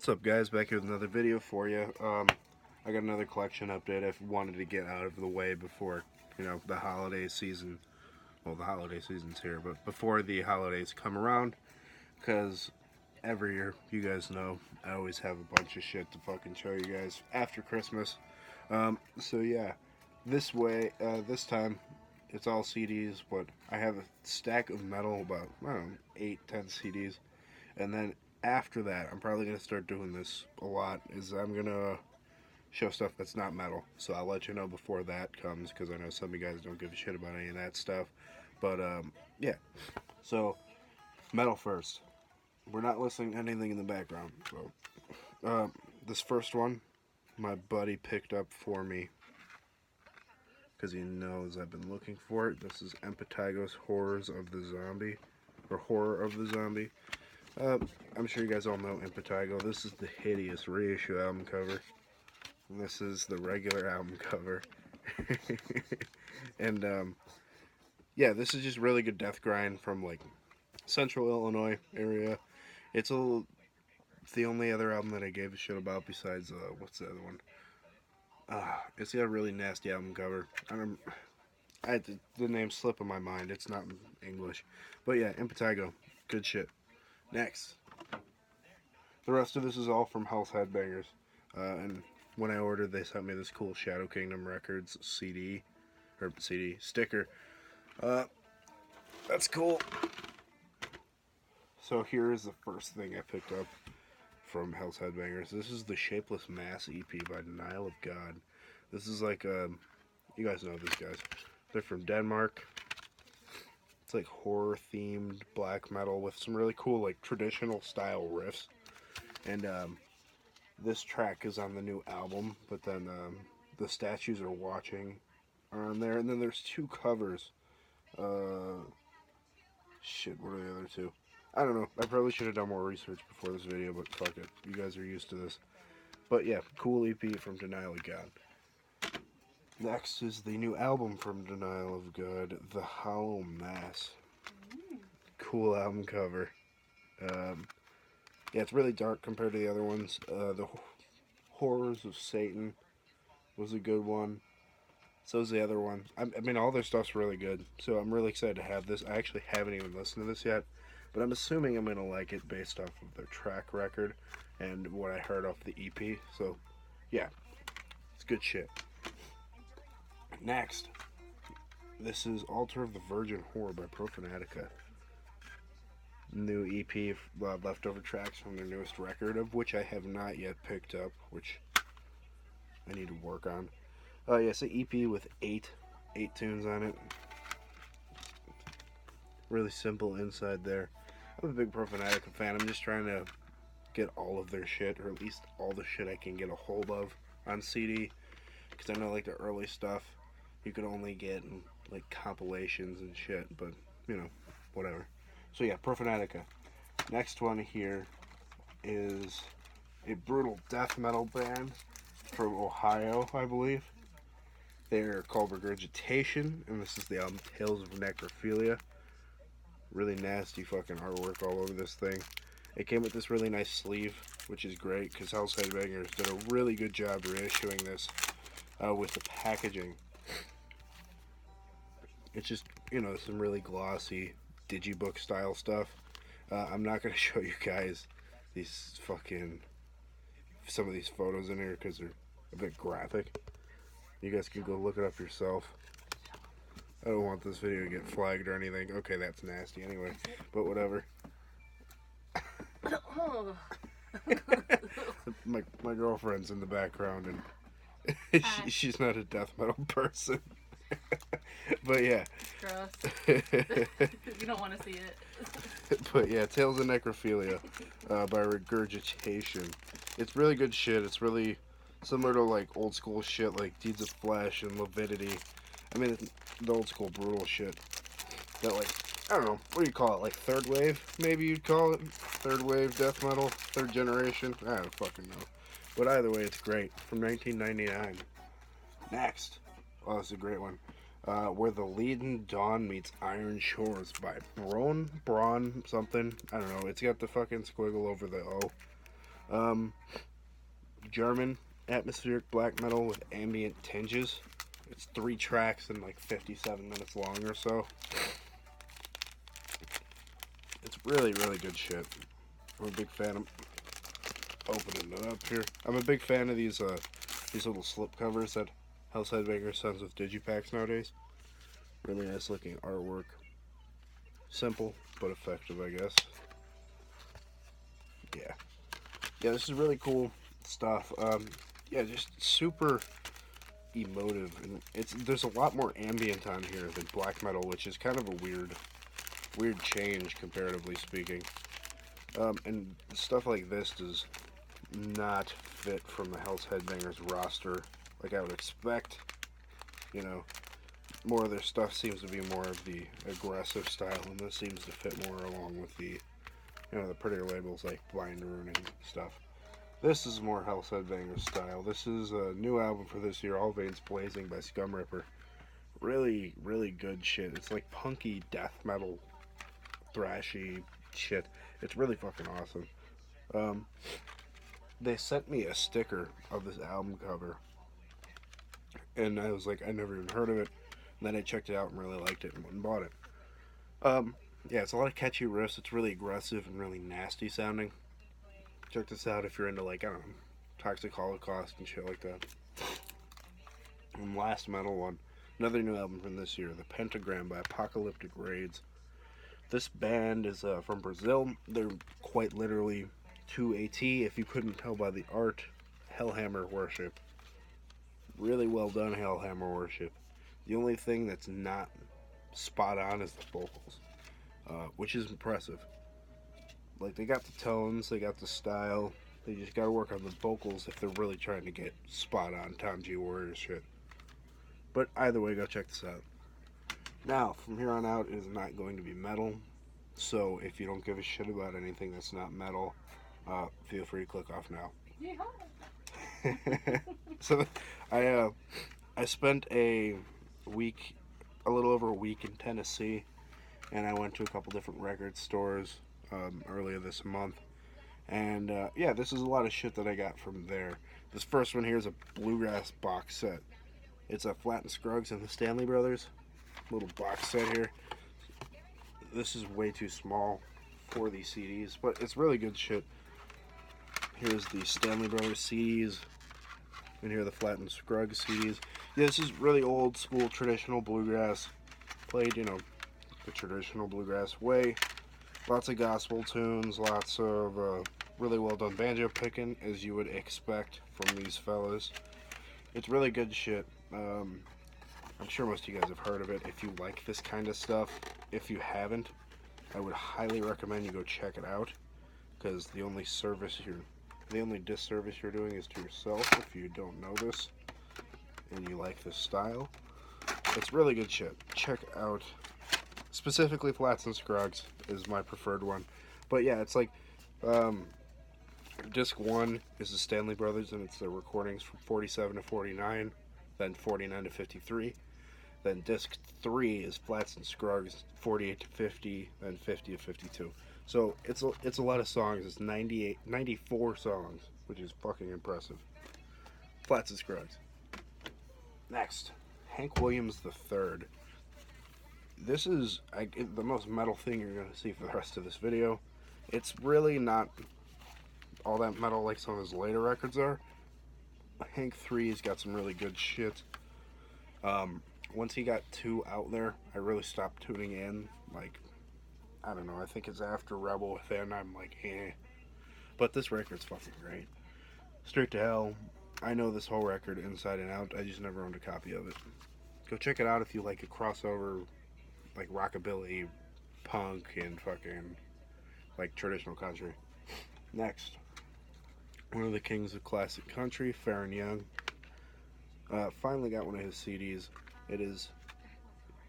What's up, guys? Back here with another video for you. I got another collection update. I wanted to get out of the way before, the holiday season. Well, the holiday season's here, but before the holidays come around, because every year, you guys know, I always have a bunch of shit to fucking show you guys after Christmas. So yeah, this time, it's all CDs, but I have a stack of metal, about, I don't know, 8, 10 CDs, and then after that, I'm probably going to start doing this a lot, is I'm going to show stuff that's not metal. So I'll let you know before that comes, because I know some of you guys don't give a shit about any of that stuff. But, yeah. So, metal first. We're not listening to anything in the background. So, this first one, my buddy picked up for me, because he knows I've been looking for it. This is Empatago's Horrors of the Zombie, or Horror of the Zombie. I'm sure you guys all know Impetigo. This is the hideous reissue album cover. And this is the regular album cover. And, yeah, this is just really good death grind from, like, central Illinois area. It's the only other album that I gave a shit about besides, what's the other one? It's got a really nasty album cover. I had the name slip in my mind. It's not in English. But yeah, Impetigo. Good shit. Next. The rest of this is all from Hell's Headbangers. And when I ordered, they sent me this cool Shadow Kingdom Records CD sticker. That's cool. So here is the first thing I picked up from Hell's Headbangers. This is the Shapeless Mass EP by Denial of God. This is like, you guys know these guys. They're from Denmark. It's like horror-themed black metal with some really cool, like, traditional style riffs. And, this track is on the new album, but then, the Statues Are Watching are on there. And then there's two covers. Shit, what are the other two? I don't know. I probably should have done more research before this video, but fuck it. You guys are used to this. But yeah, cool EP from Denial of God. Next is the new album from Denial of God, The Hollow Mass. Cool album cover. Yeah, it's really dark compared to the other ones. The Horrors of Satan was a good one. So is the other one. I mean, all their stuff's really good. So I'm really excited to have this. I actually haven't even listened to this yet. But I'm assuming I'm going to like it based off of their track record and what I heard off the EP. So, yeah. It's good shit. Next. This is Altar of the Virgin Whore by Profanatica. New EP, leftover tracks from their newest record, of which I have not yet picked up, which I need to work on. Yeah, it's an EP with eight tunes on it. Really simple inside there. I'm a big Profanatica fan. I'm just trying to get all of their shit, or at least all the shit I can get a hold of on CD. Because I know, like, the early stuff, you could only get in, like, compilations and shit, but, whatever. So yeah, Profanatica. Next one here is a brutal death metal band from Ohio, I believe. They're called Regurgitation, and this is the album Tales of Necrophilia. Really nasty fucking artwork all over this thing. It came with this really nice sleeve, which is great, because Hell's Headbangers did a really good job reissuing this with the packaging. It's just, some really glossy digibook style stuff. I'm not going to show you guys some of these photos in here because they're a bit graphic. You guys can go look it up yourself. I don't want this video to get flagged or anything. Okay, that's nasty anyway, but whatever. my girlfriend's in the background, and she's not a death metal person. But yeah. Gross. You don't want to see it. But yeah, Tales of Necrophilia by Regurgitation. It's really good shit. It's really similar to, like, old school shit like Deeds of Flesh and Leviticity. I mean, the old school brutal shit. That, like, I don't know, what do you call it? Like third wave, maybe you'd call it? Third wave death metal? Third generation? I don't fucking know. But either way, it's great. From 1999. Next. Oh, this is a great one. Where the Leaden Dawn Meets Iron Shores by Braun something. I don't know. It's got the fucking squiggle over the O. Um, German atmospheric black metal with ambient tinges. It's 3 tracks and like 57 minutes long or so. It's really, really good shit. I'm a big fan of opening it up here. I'm a big fan of these little slip covers that House Headbanger sends with digipacks nowadays. Really nice looking artwork. Simple but effective, I guess. Yeah, yeah, this is really cool stuff. Yeah, just super emotive, and there's a lot more ambient on here than black metal, which is kind of a weird change comparatively speaking. And stuff like this does not fit from the Hell's Headbangers roster like I would expect. You know, more of their stuff seems to be more of the aggressive style, and this seems to fit more along with the, the prettier labels like Blind Rune and stuff. This is more Hell's Headbangers style. This is a new album for this year, All Veins Blazing by Scum Ripper. Really, really good shit. It's like punky death metal, thrashy shit. It's really fucking awesome. Um, they sent me a sticker of this album cover, and I was like, I never even heard of it. And then I checked it out and really liked it and went and bought it. Um, yeah, it's a lot of catchy riffs. It's really aggressive and really nasty sounding. Check this out if you're into, like, I don't know, Toxic Holocaust and shit like that. And last metal one, another new album from this year, The Pentagram by Apocalyptic Raids. This band is from Brazil. They're quite literally to a T, if you couldn't tell by the art, Hellhammer worship. Really well done Hellhammer worship. The only thing that's not spot on is the vocals, which is impressive. Like, they got the tones, they got the style, they just gotta work on the vocals if they're really trying to get spot on Tom G. Warrior shit. But either way, go check this out. Now, from here on out, it is not going to be metal, so if you don't give a shit about anything that's not metal, feel free to click off now. So, I spent a little over a week in Tennessee, and I went to a couple different record stores earlier this month. And yeah, this is a lot of shit that I got from there. This first one here is a bluegrass box set. It's a Flat and Scruggs and the Stanley Brothers little box set here. This is way too small for these CDs, but it's really good shit. Here's the Stanley Brothers CDs, and here are the Flat and Scruggs CDs. Yeah, this is really old school traditional bluegrass, played, the traditional bluegrass way. Lots of gospel tunes, lots of really well done banjo picking, as you would expect from these fellas. It's really good shit. I'm sure most of you guys have heard of it if you like this kind of stuff. If you haven't, I would highly recommend you go check it out, because the only disservice you're doing is to yourself if you don't know this and you like this style. It's really good shit. Check out, specifically Flats and Scruggs is my preferred one. But yeah, it's like, disc 1 is the Stanley Brothers, and it's the recordings from 47 to 49, then 49 to 53. Then disc 3 is Flats and Scruggs, 48 to 50, then 50 to 52. So it's a lot of songs. It's 94 songs, which is fucking impressive. Flats and Scruggs. Next, Hank Williams III. This is the most metal thing you're going to see for the rest of this video. It's really not all that metal like some of his later records are. Hank 3's got some really good shit. Once he got 2 out there, I really stopped tuning in. Like, I don't know, I think it's after Rebel Within, I'm like, eh. But this record's fucking great. Straight to Hell. I know this whole record inside and out. I just never owned a copy of it. Go check it out if you like a crossover, like rockabilly, punk, and fucking, like, traditional country. Next, one of the kings of classic country, Farron Young. Finally got one of his CDs. It is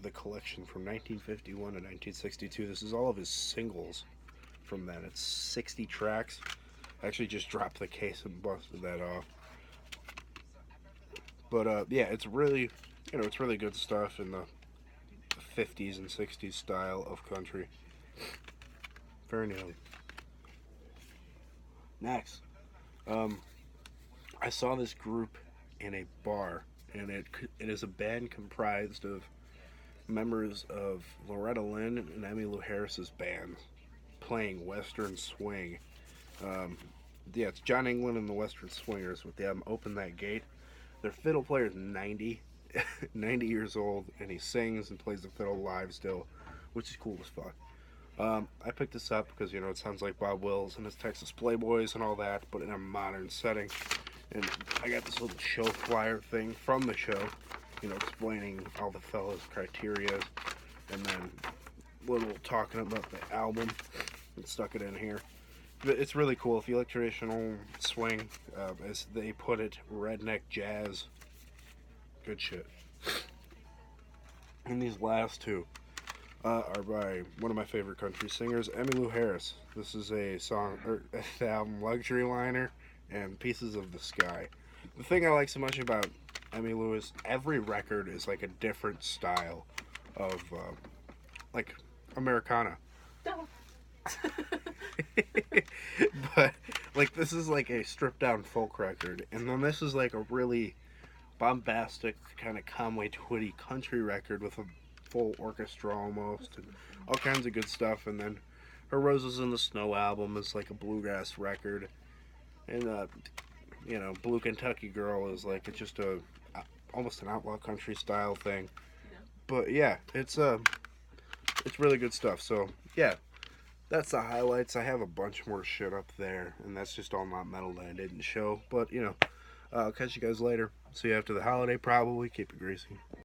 the collection from 1951 to 1962. This is all of his singles from then. It's 60 tracks. I actually just dropped the case and busted that off. But yeah, it's really, it's really good stuff in the 50s and 60s style of country. Farron Young. Next, Um, I saw this group in a bar, and it is a band comprised of members of Loretta Lynn and Emmylou Harris's band playing Western Swing. Um, yeah, it's John England and the Western Swingers with the album Open That Gate. Their fiddle player is 90, 90 years old, and he sings and plays the fiddle live still, which is cool as fuck. I picked this up because, it sounds like Bob Wills and his Texas Playboys and all that, but in a modern setting. And I got this little show flyer thing from the show, explaining all the fellas' criteria, and then little talking about the album, and stuck it in here. It's really cool. If you like traditional swing, as they put it, redneck jazz, good shit. And these last two are by one of my favorite country singers, Emmylou Harris. This is a song, or the album Luxury Liner and Pieces of the Sky. The thing I like so much about Emmylou is every record is like a different style of, like, Americana. No. But, like, this is like a stripped down folk record, and then this is like a really bombastic, kind of Conway Twitty country record with a full orchestra almost, and all kinds of good stuff. And then her Roses in the Snow album is like a bluegrass record, and Blue Kentucky Girl is like it's just a almost an outlaw country style thing. Yeah. But yeah, it's really good stuff. So yeah, that's the highlights. I have a bunch more shit up there, and that's just all not metal that I didn't show. But I'll catch you guys later. See you after the holiday, probably. Keep it greasy.